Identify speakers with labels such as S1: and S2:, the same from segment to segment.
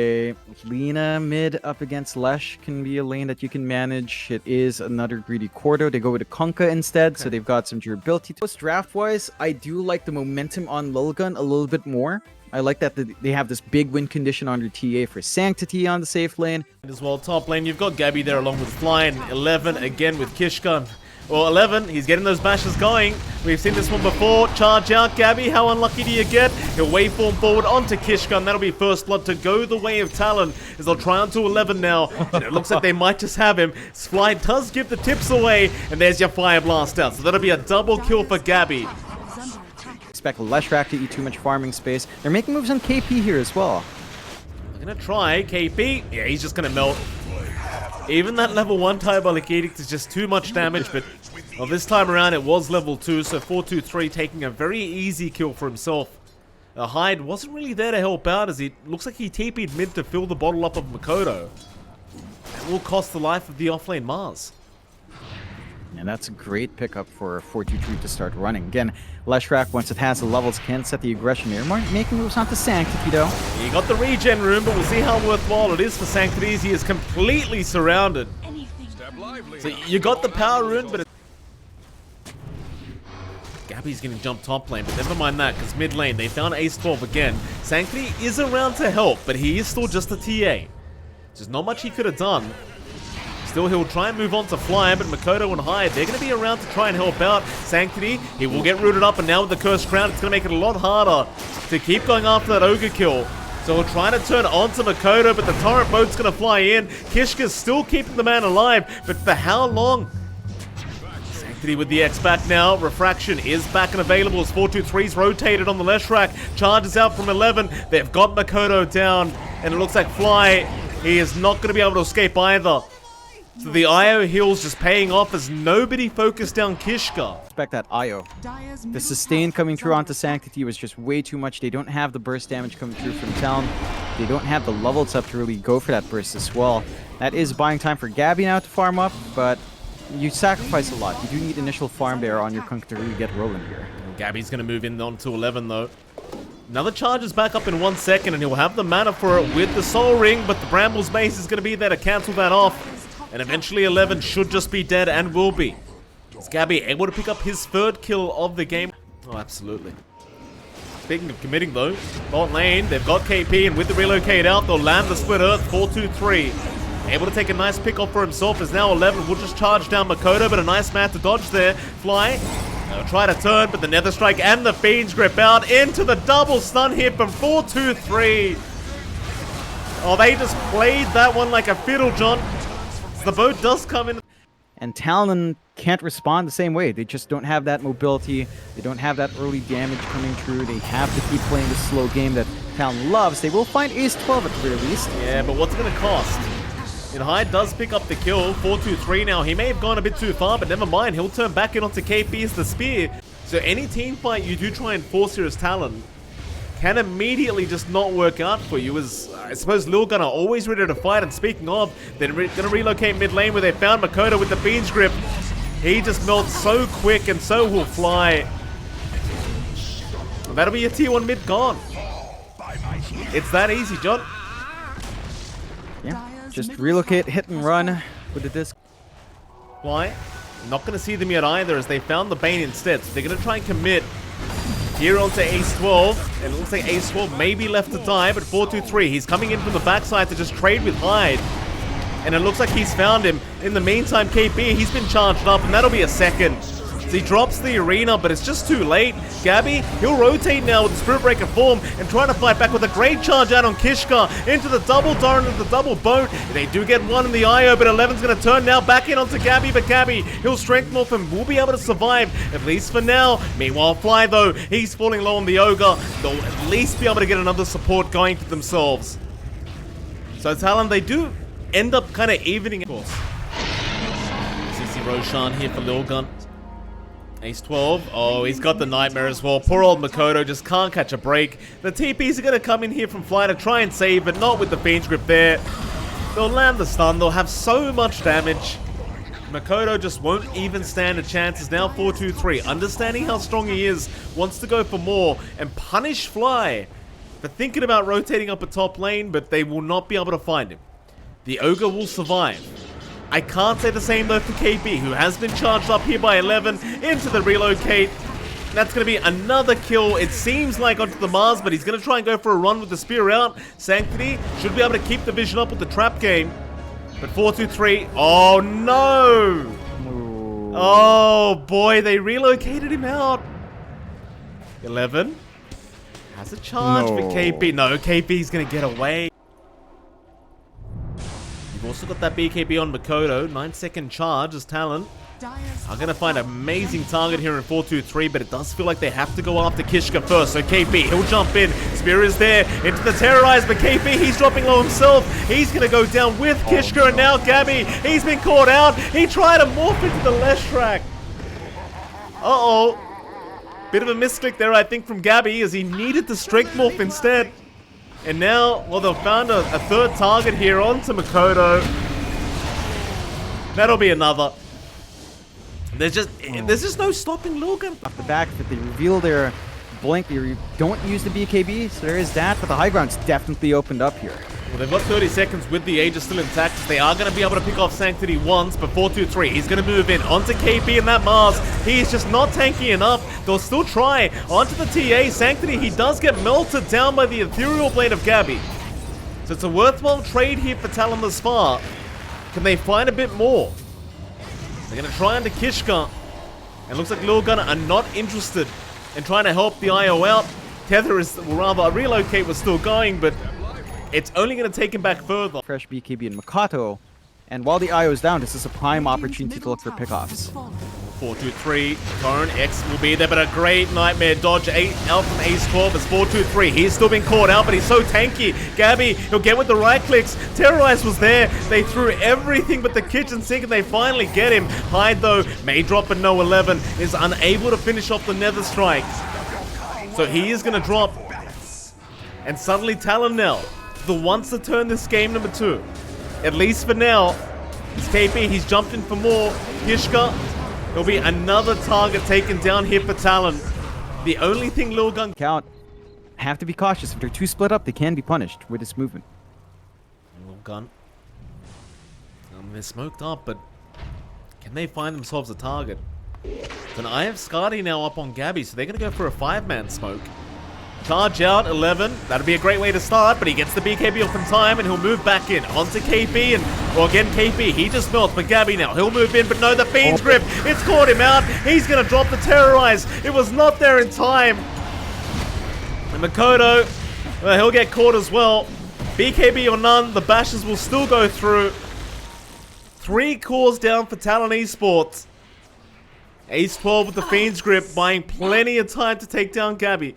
S1: A Lina mid up against Lesh can be a lane that you can manage. It is another greedy Cordo. They go with a Kunkka instead, so they've got some durability. Draft-wise, I do like the momentum on Lilgun a little bit more. I like that they have this big win condition on their TA for Sanctity on the safe lane.
S2: As well, top lane, you've got Gabbi there along with Fly and 11 again with Kishka. Well, 11, he's getting those bashes going. We've seen this one before. Charge out, Gabbi. How unlucky do you get? He'll waveform forward onto Kishka, and that'll be first blood to go the way of Talon, as they'll try onto 11 now. And it looks like they might just have him. Fly does give the tips away, and there's your Fire Blast out. So that'll be a double kill for Gabbi.
S1: Expect Leshrac to eat too much farming space. They're making moves on KP here as well.
S2: They're gonna try KP. Yeah, he's just gonna melt. Even that level 1 Diabolic Edict is just too much damage, but well, this time around it was level 2, so 423 taking a very easy kill for himself. Hyde wasn't really there to help out, as he looks like he TP'd mid to fill the bottle up of Makoto. That will cost the life of the offlane Mars.
S1: And that's a great pickup for 423 to start running. Again, Leshrac, once it has the levels, can set the aggression here. Making moves onto Sanctity, though.
S2: He got the regen room, but we'll see how worthwhile it is for Sanctity. He is completely surrounded. So you got the power rune, but Gabbi's getting jumped top lane, but never mind that, because mid lane, they found Ace 12 again. Sanctity is around to help, but he is still just a TA. There's not much he could have done. Still, he'll try and move on to Fly, but Makoto and Hyde, they're going to be around to try and help out. Sanctity, he will get rooted up, and now with the Cursed Crown, it's going to make it a lot harder to keep going after that Ogre kill. So he'll try to turn onto Makoto, but the Torrent Boat's going to fly in. Kishka's still keeping the man alive, but for how long? Sanctity with the X back now. Refraction is back and available as 423's rotated on the Leshrac. Charges out from 11. They've got Makoto down, and it looks like Fly, he is not going to be able to escape either. So the IO heals just paying off as nobody focused down Kishka.
S1: Expect that IO. The sustain coming through onto Sanctity was just way too much. They don't have the burst damage coming through from Talon. They don't have the levels up to really go for that burst as well. That is buying time for Gabbi now to farm up, but you sacrifice a lot. You do need initial farm there on your Kunk to really get rolling here.
S2: Gabbi's going to move in on to 11 though. Another charge is back up in 1 second, and he'll have the mana for it with the Soul Ring, but the Bramble's Mace is going to be there to cancel that off. And eventually 11 should just be dead, and will be. Is Gabbi able to pick up his third kill of the game? Oh, absolutely. Speaking of committing though, bot lane, they've got KP, and with the relocate out, they'll land the Split Earth, 4-2-3. Able to take a nice pick off for himself, as now 11 will just charge down Makoto, but a nice man to dodge there. Fly, they'll try to turn, but the Nether Strike and the Fiend's Grip out into the double stun hit from 4-2-3. Oh, they just played that one like a fiddle, John. The boat does come in.
S1: And Talon can't respond the same way. They just don't have that mobility. They don't have that early damage coming through. They have to keep playing the slow game that Talon loves. They will find Ace 12 at the very least.
S2: Yeah, but what's it going to cost? And Hyde does pick up the kill. 4-2-3 now. He may have gone a bit too far, but never mind. He'll turn back in onto KP as the spear. So any team fight you do try and force here as Talon can immediately just not work out for you, as I suppose Lilgun are always ready to fight. And speaking of, they're going to relocate mid lane where they found Makoto with the Fiend's Grip. He just melts so quick, and so will Fly. And that'll be your tier 1 mid gone. It's that easy, John.
S1: Yeah, just relocate, hit and run with the disc.
S2: Fly, not going to see them yet either, as they found the Bane instead. So they're going to try and commit here onto Ace 12, and it looks like Ace 12 may be left to die, but 4-2-3, he's coming in from the backside to just trade with Hyde. And it looks like he's found him. In the meantime, KP, he's been charged up, and that'll be a second. So he drops the arena, but it's just too late. Gabbi, he'll rotate now with the Spirit Breaker form and try to fight back with a great charge out on Kishka into the double Torrent of the double boat. They do get one in the IO, but 11's going to turn now back in onto Gabbi, but Gabbi, he'll strength morph and will be able to survive, at least for now. Meanwhile, Fly though, he's falling low on the Ogre. They'll at least be able to get another support going for themselves. So Talon, they do end up kind of evening. Of course. CC Roshan here for Lilgun. Ace 12. Oh, he's got the Nightmare as well. Poor old Makoto just can't catch a break. The TPs are going to come in here from Fly to try and save, but not with the Fiend's Grip there. They'll land the stun. They'll have so much damage. Makoto just won't even stand a chance. It's now 4-2-3. Understanding how strong he is, wants to go for more and punish Fly. for thinking about rotating up a top lane, but they will not be able to find him. The Ogre will survive. I can't say the same though for KB, who has been charged up here by 11 into the relocate. That's going to be another kill, it seems like, onto the Mars, but he's going to try and go for a run with the spear out. Sanctity should be able to keep the vision up with the trap game. But 4-2-3, oh no!
S1: Ooh.
S2: Oh boy, they relocated him out. 11 has a charge for KP. No, KP's going to get away. You've also got that BKB on Makoto. 9-second charge as Talon are going to find an amazing target here in 4-2-3, but it does feel like they have to go after Kishka first. So KP, he'll jump in. Spear is there into the Terrorize, but KP, he's dropping low himself. He's going to go down with Kishka, and now Gabbi, he's been caught out. He tried to morph into the Lesh track. Uh-oh. Bit of a misclick there, I think, from Gabbi, as he needed the Strength Morph instead. And now, well, they've found a third target here onto Makoto. That'll be another. There's just no stopping Lilgun.
S1: Off the back, that they reveal their blink, they don't use the BKB, so there is that, but the high ground's definitely opened up here.
S2: Well, they've got 30 seconds with the Aegis still intact. They are going to be able to pick off Sanctity once, but 4-2-3, he's going to move in onto KP and that Mars. He's just not tanky enough. They'll still try onto the TA. Sanctity, he does get melted down by the Ethereal Blade of Gabbi. So it's a worthwhile trade here for Talon thus far. Can they find a bit more? They're going to try into Kishka. And looks like Lilgun are not interested in trying to help the IO out. Tether is, well, rather, a relocate was still going, but it's only going to take him back further.
S1: Fresh BKB and Makoto. And while the IO is down, this is a prime opportunity to look for pickoffs.
S2: 4-2-3, Torn X will be there, but a great nightmare dodge out from Ace 12 as 4-2-3. He's still been caught out, but he's so tanky. Gabbi, he'll get with the right clicks. Terrorize was there. They threw everything but the kitchen sink, and they finally get him. Hyde, though, may drop, but no 11 is unable to finish off the Nether Strike. So he is going to drop. And suddenly Talon now, the ones to turn this game number 2. At least for now. It's KP, he's jumped in for more. Kishka, there'll be another target taken down here for Talon. The only thing Lilgun
S1: Count, have to be cautious. If they're too split up, they can be punished with this movement.
S2: Lilgun. They're smoked up, but can they find themselves a target? Then I have Skadi now up on Gabbi, so they're going to go for a 5-man smoke. Charge out, 11. That'll be a great way to start, but he gets the BKB off in time, and he'll move back in onto KP, and, well, again, KP, he just melts, but Gabbi now, he'll move in, but no, the Fiend's Grip, it's caught him out. He's going to drop the Terrorize. It was not there in time. And Makoto, well, he'll get caught as well. BKB or none, the bashes will still go through. 3 cores down for Talon Esports. Ace 12 with the Fiend's Grip, buying plenty of time to take down Gabbi.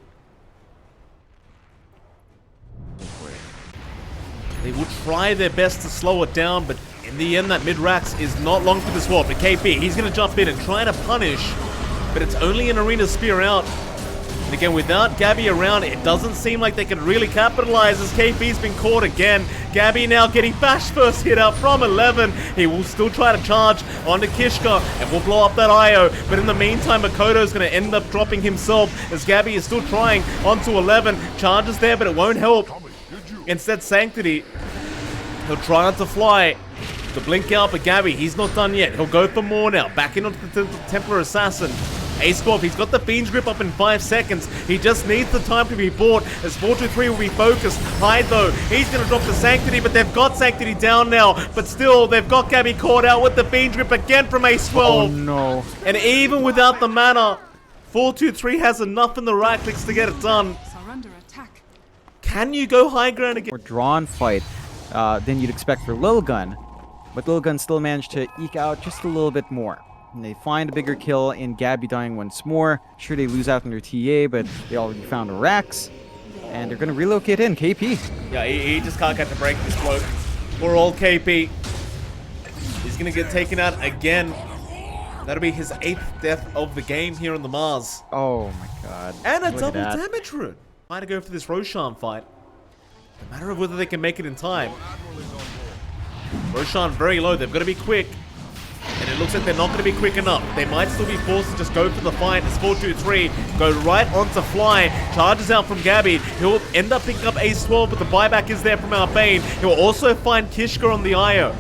S2: They will try their best to slow it down, but in the end, that mid-rax is not long for this world. But KP, he's going to jump in and try to punish, but it's only an arena spear out. And again, without Gabbi around, it doesn't seem like they can really capitalize as KP's been caught again. Gabbi now getting bash first hit out from 11. He will still try to charge onto Kishka and will blow up that IO. But in the meantime, Makoto's going to end up dropping himself as Gabbi is still trying onto 11. Charges there, but it won't help. Instead, Sanctity, he'll try not to fly. The blink out for Gabbi, he's not done yet. He'll go for more now. Back in onto the Templar Assassin. Ace 12, he's got the Fiend's Grip up in 5 seconds. He just needs the time to be bought as 4-2-3 will be focused. Hyde, though, he's going to drop the Sanctity, but they've got Sanctity down now. But still, they've got Gabbi caught out with the Fiend's Grip again from Ace 12.
S1: Oh, no.
S2: And even without the mana, 4-2-3 has enough in the right clicks to get it done. Can you go high ground again?
S1: More drawn fight than you'd expect for Lilgun, but Lilgun still managed to eke out just a little bit more. And they find a bigger kill in Gabbi dying once more. Sure, they lose out on their TA, but they already found a Rax, and they're going to relocate in KP.
S2: Yeah, he just can't catch a break this cloak. Poor old KP. He's going to get taken out again. That'll be his 8th death of the game here on the Mars.
S1: Oh my god.
S2: And a double damage rune. Trying to go for this Roshan fight. No matter of whether they can make it in time. Roshan very low. They've got to be quick. And it looks like they're not going to be quick enough. They might still be forced to just go for the fight. It's 4-2-3. Go right onto Fly. Charges out from Gabbi. He'll end up picking up Ace 12, but the buyback is there from our Bane. He'll also find Kishka on the IO.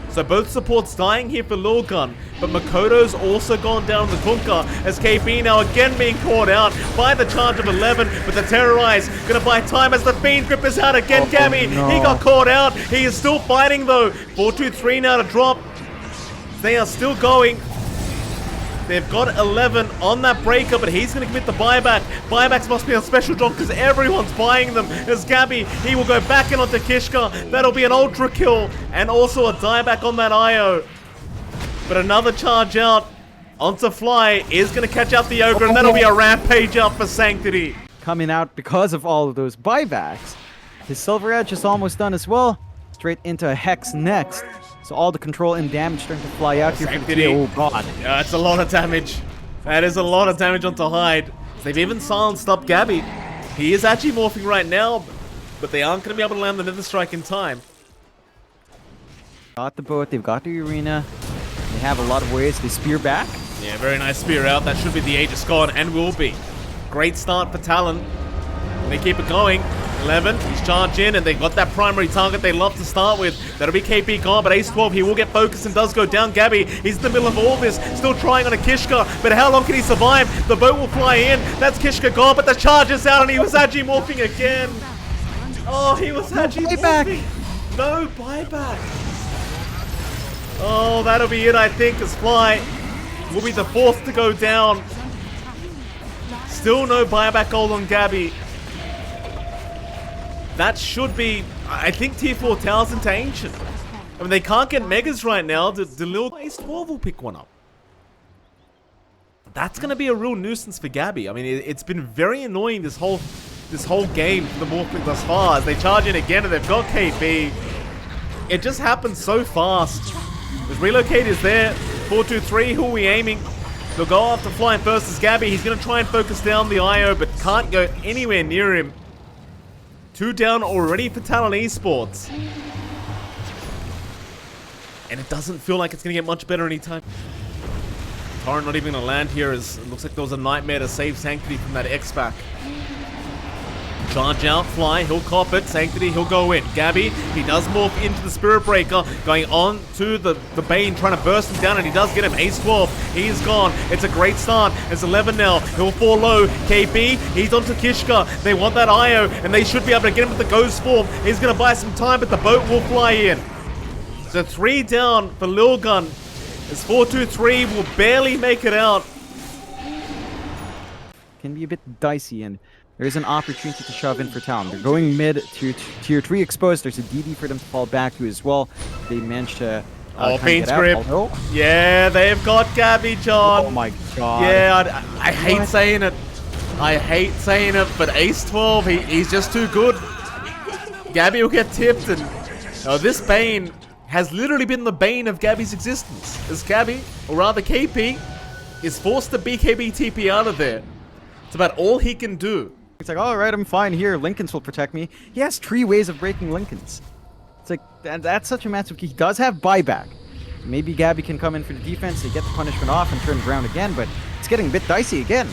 S2: So both supports dying here for Lilgun, but Makoto's also gone down the Kunkka as KB now again being caught out by the charge of 11, but the Terrorize gonna buy time as the Fiend Grip is out again. Gabbi,
S1: no.
S2: he got caught out. He is still fighting though. 4-2-3 now to drop. They are still going. They've got 11 on that breaker, but he's going to commit the buyback. Buybacks must be on special drop because everyone's buying them. As Gabbi, he will go back in onto Kishka. That'll be an ultra kill and also a dieback on that IO. But another charge out onto Fly is going to catch out the Ogre, and that'll be a rampage out for Sanctity.
S1: Coming out because of all of those buybacks. His Silver Edge is almost done as well. Straight into a Hex next. So all the control and damage starting to fly out here.
S2: Sanctity.
S1: Oh god.
S2: Yeah, that's a lot of damage. That is a lot of damage onto Hyde. They've even silenced up Gabbi. He is actually morphing right now, but they aren't going to be able to land the Nether Strike in time.
S1: Got the boat, they've got the arena. They have a lot of ways. They spear back.
S2: Yeah, very nice spear out. That should be the Aegis gone, and will be. Great start for Talon. They keep it going. 11, he's charged in, and they've got that primary target they love to start with. That'll be KP gone, but Ace 12, he will get focused and does go down. Gabbi, he's in the middle of all this, still trying on a Kishka, but how long can he survive? The boat will fly in. That's Kishka gone, but the charge is out, and he was actually morphing again. Oh, he was actually morphing. No buyback. Oh, that'll be it, I think, as Fly will be the fourth to go down. Still no buyback gold on Gabbi. That should be, I think, tier 4 towers into Ancient. I mean, they can't get Megas right now. The Lil Ace 12 will pick one up. That's going to be a real nuisance for Gabbi. I mean, it's been very annoying this whole game for the Morphling thus far. As they charge in again and they've got KB. It just happens so fast. The relocate is there. 4-2-3, who are we aiming? They'll go after flying first as Gabbi. He's going to try and focus down the IO, but can't go anywhere near him. 2 down already for Talon Esports. And it doesn't feel like it's going to get much better anytime. Torrent not even going to land here, as it looks like there was a nightmare to save Sanctity from that X-Back. Charge out, Fly, he'll cop it. Sanctity, he'll go in. Gabbi, he does morph into the Spirit Breaker, going on to the Bane, trying to burst him down, and he does get him. Ace 12, he's gone. It's a great start. It's 11 now. He'll fall low. KB, he's onto Kishka. They want that IO, and they should be able to get him with the Ghost Form. He's going to buy some time, but the boat will fly in. So 3 down for Lilgun. As 4-2-3 will barely make it out.
S1: Can be a bit dicey, and there's an opportunity to shove in for Talon. They're going mid to tier 3 exposed. There's a DD for them to fall back to as well. They managed to
S2: Paint Script. Yeah, they've got Gabbi, John.
S1: Oh my god.
S2: Yeah, I hate saying it. I hate saying it, but Ace 12, he's just too good. Gabbi will get tipped, and this Bane has literally been the bane of Gabbi's existence. As Gabbi, or rather KP, is forced to BKB TP out of there. It's about all he can do.
S1: It's like, all right, I'm fine here. Lincolns will protect me. He has 3 ways of breaking Lincolns. It's like, that's such a massive key. He does have buyback. Maybe Gabbi can come in for the defense. They get the punishment off and turn it around again, but it's getting a bit dicey again.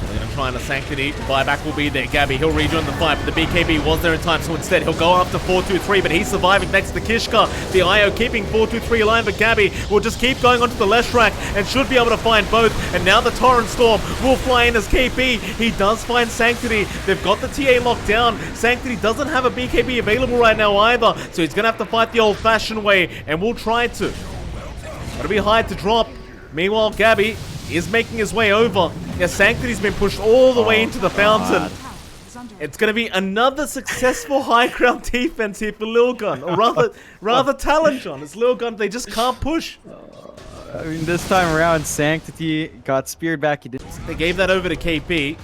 S2: They're going to try on a Sanctity. Buyback will be there. Gabbi, he'll rejoin the fight, but the BKB was there in time, so instead he'll go after 4-2-3, but he's surviving next to Kishka. The IO keeping 4-2-3 alive, but Gabbi will just keep going onto the left track and should be able to find both. And now the Torrent Storm will fly in as KP. He does find Sanctity. They've got the TA locked down. Sanctity doesn't have a BKB available right now either, so he's going to have to fight the old-fashioned way, and will try to. Gotta be high to drop. Meanwhile, Gabbi is making his way over. Yeah, Sanctity's been pushed all the way into the fountain. It's going to be another successful high ground defense here for Lilgun. Or rather Talon, John. It's Lilgun. They just can't push.
S1: I mean, this time around, Sanctity got speared back.
S2: They gave that over to KP.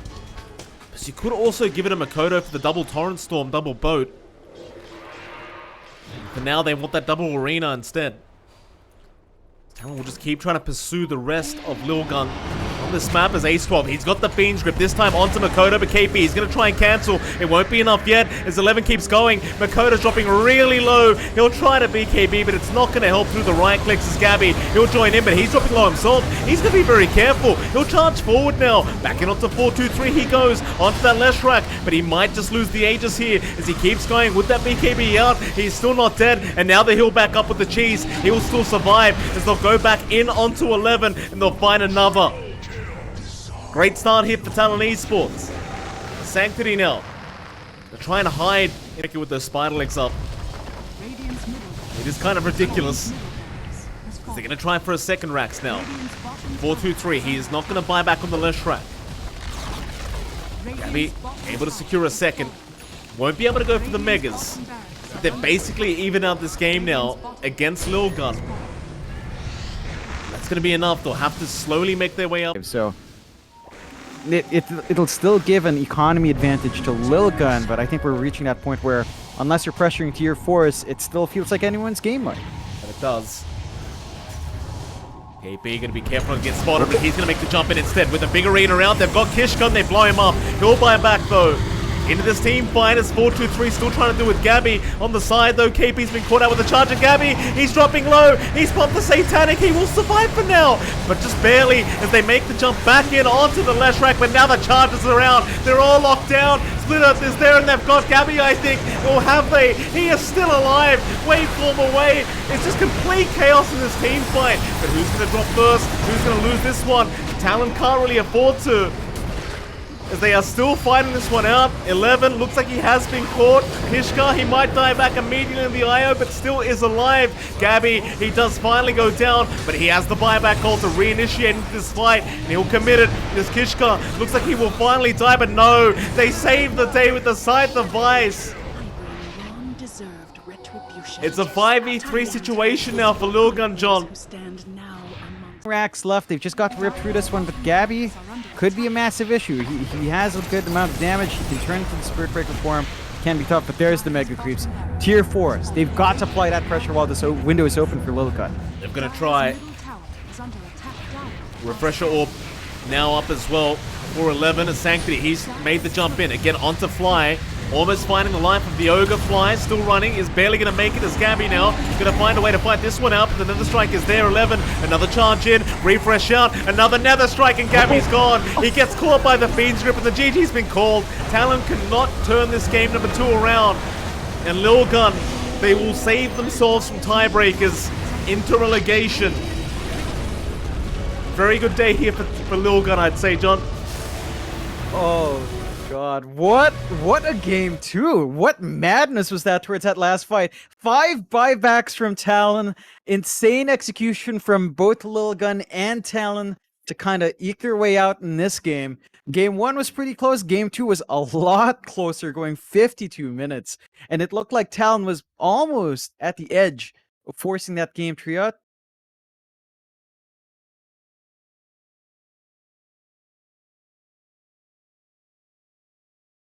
S2: So you could also give it a Makoto for the double Torrent Storm, double boat. But now they want that double arena instead. Talon will just keep trying to pursue the rest of Lilgun on this map as Ace12. He's got the Fiend's Grip, this time onto Makoto, but KP, he's going to try and cancel. It won't be enough yet as 11 keeps going. Makoto's dropping really low. He'll try to beat KB, but it's not going to help through the right clicks as Gabbi. He'll join in, but he's dropping low himself. He's going to be very careful. He'll charge forward now. Backing onto 4-2-3 he goes. Onto that left rack, but he might just lose the Aegis here as he keeps going with that BKB out. He's still not dead, and now he'll back up with the cheese. He will still survive as they'll go back in onto 11, and they'll find another. Great start here for Talon Esports. Sanctity now. They're trying to hide with those spider legs up. It is kind of ridiculous. They're going to try for a second racks now. 4-2-3. He is not going to buy back on the left rack. Gabbi able to secure a second. Won't be able to go for the megas. But they're basically even out this game now against Lilgun. That's going to be enough. They'll have to slowly make their way up.
S1: So it'll still give an economy advantage to Lilgun, but I think we're reaching that point where unless you're pressuring tier 4s, it still feels like anyone's game like.
S2: And it does. KB going to be careful not to get spotted, but he's going to make the jump in instead with a big arena around. They've got Kishka, they blow him up. He'll buy back though. Into this team fight as 4-2-3 still trying to do with Gabbi. On the side though, KP's been caught out with a charge of Gabbi. He's dropping low. He's pumped the Satanic. He will survive for now, but just barely as they make the jump back in onto the left rack. But now the charges are around. They're all locked down. Split Earth is there and they've got Gabbi, I think. Or have they? He is still alive. Waveform away. It's just complete chaos in this team fight. But who's going to drop first? Who's going to lose this one? Talon can't really afford to, as they are still fighting this one out. 11 looks like he has been caught. Kishka, he might die back immediately in the IO, but still is alive. Gabbi, he does finally go down, but he has the buyback call to reinitiate into this fight, and he'll commit it. This Kishka looks like he will finally die, but no, they save the day with the side device. It's a 5v3 situation now for Lilgun, John.
S1: Racks left. They've just got to rip through this one, but Gabbi could be a massive issue. He has a good amount of damage. He can turn into the Spirit Breaker for him. Can be tough, but there's the Mega Creeps. Tier 4s. They've got to apply that pressure while this window is open for Lilgun.
S2: They're going to try. Refresher Orb now up as well for 11. And Sanctity, he's made the jump in. Again, onto Fly. Almost finding the life of the Ogre. Fly still running, is barely going to make it as Gabbi now. Going to find a way to fight this one out, but the Nether Strike is there. 11, another charge in, refresh out, another Nether Strike, and Gabbi's gone. He gets caught by the Fiend's Grip, and the GG's been called. Talon cannot turn this game number 2 around. And Lilgun, they will save themselves from tiebreakers into relegation. Very good day here for Lilgun, I'd say, John.
S1: Oh God, what a game 2. What madness was that towards that last fight. 5 buybacks from Talon. Insane execution from both Lilgun and Talon to kind of eke their way out in this game. Game 1 was pretty close. Game 2 was a lot closer, going 52 minutes. And it looked like Talon was almost at the edge of forcing that game 3 out.